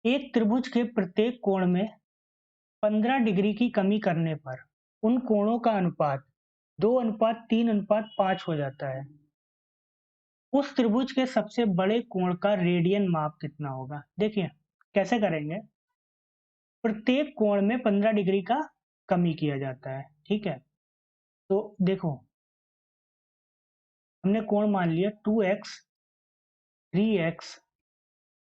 एक त्रिभुज के प्रत्येक कोण में 15 डिग्री की कमी करने पर उन कोणों का अनुपात 2:3:5 हो जाता है। उस त्रिभुज के सबसे बड़े कोण का रेडियन माप कितना होगा। देखिए कैसे करेंगे, प्रत्येक कोण में 15 डिग्री का कमी किया जाता है। ठीक है, तो देखो हमने कोण मान लिया 2x 3x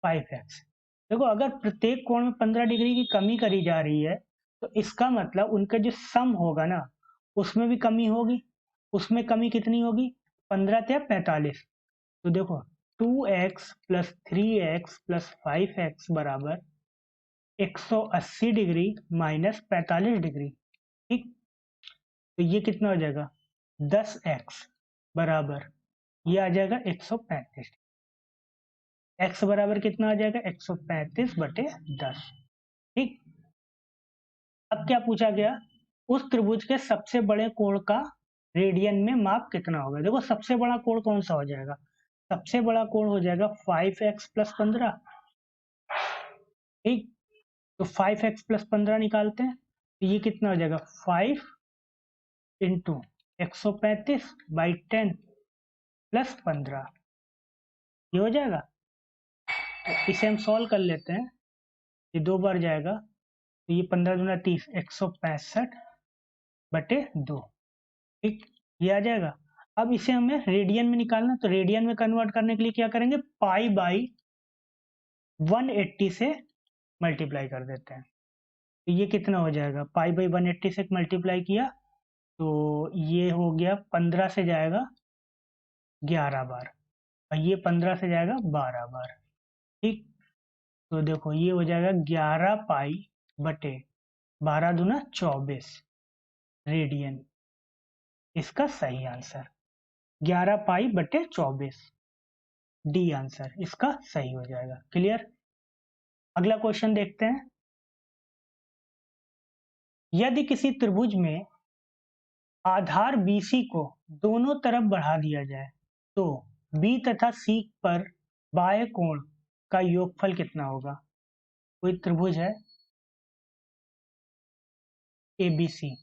5x। देखो अगर प्रत्येक कोण में 15 डिग्री की कमी करी जा रही है तो इसका मतलब उनका जो सम होगा ना उसमें भी कमी होगी। उसमें कमी कितनी होगी, 15 या 45। तो देखो 2x plus 3x plus 5x बराबर 180 डिग्री माइनस 45 डिग्री। ठीक, तो ये कितना हो जाएगा 10x बराबर, ये आ जाएगा 135। x बराबर कितना आ जाएगा 135 बटे 10। ठीक, अब क्या पूछा गया, उस त्रिभुज के सबसे बड़े कोण का रेडियन में माप कितना होगा। देखो सबसे बड़ा कोण कौन सा हो जाएगा, सबसे बड़ा कोण हो जाएगा 5x + 15। ठीक, तो 5x + 15 निकालते हैं, तो ये कितना हो जाएगा 5 इंटू 135/10 + 15, ये हो जाएगा। तो इसे हम सॉल्व कर लेते हैं, ये 2 बार जाएगा, तो ये 15 दूना 30, 165/2। ठीक, ये आ जाएगा। अब इसे हमें रेडियन में निकालना, तो रेडियन में कन्वर्ट करने के लिए क्या करेंगे, π/180 से मल्टीप्लाई कर देते हैं। तो ये कितना हो जाएगा, π/180 से मल्टीप्लाई किया तो ये हो गया 15 से जाएगा 11 बार, और ये 15 से जाएगा 12 बार। ठीक, तो देखो ये हो जाएगा 11 पाई बटे 12 दूना 24 रेडियन, इसका सही आंसर 11 पाई बटे 24, डी आंसर इसका सही हो जाएगा। क्लियर, अगला क्वेश्चन देखते हैं। यदि किसी त्रिभुज में आधार BC को दोनों तरफ बढ़ा दिया जाए तो B तथा C पर बाह्य कोण का योगफल कितना होगा। कोई त्रिभुज है ABC,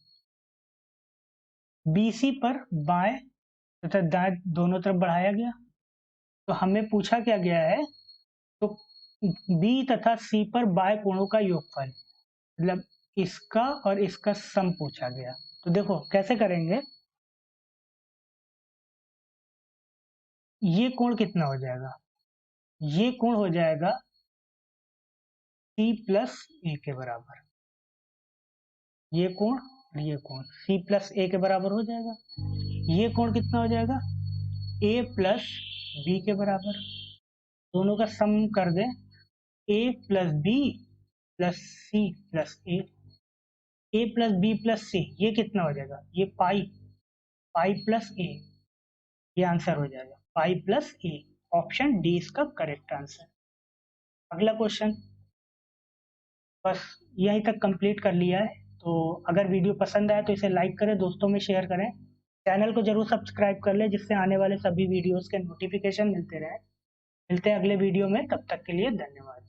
BC पर बाएं तथा दाएं दोनों तरफ बढ़ाया गया, तो हमें पूछा क्या गया है, तो B तथा C पर बाह्य कोणों का योगफल, मतलब इसका और इसका सम पूछा गया। तो देखो कैसे करेंगे, ये कोण कितना हो जाएगा, ये कोण हो जाएगा C + A के बराबर, ये कोण और ये कोण C + A के बराबर हो जाएगा। ये कोण कितना हो जाएगा A + B के बराबर, दोनों का सम कर दें, A + B + C + A, A + B + C, ये कितना हो जाएगा, ये पाई + A, ये आंसर हो जाएगा पाई + A। ऑप्शन डी इसका करेक्ट आंसर। अगला क्वेश्चन, बस यहीं तक कंप्लीट कर लिया है। तो अगर वीडियो पसंद आए तो इसे लाइक करें, दोस्तों में शेयर करें, चैनल को जरूर सब्सक्राइब कर लें जिससे आने वाले सभी वीडियोस के नोटिफिकेशन मिलते रहे। मिलते हैं अगले वीडियो में, तब तक के लिए धन्यवाद।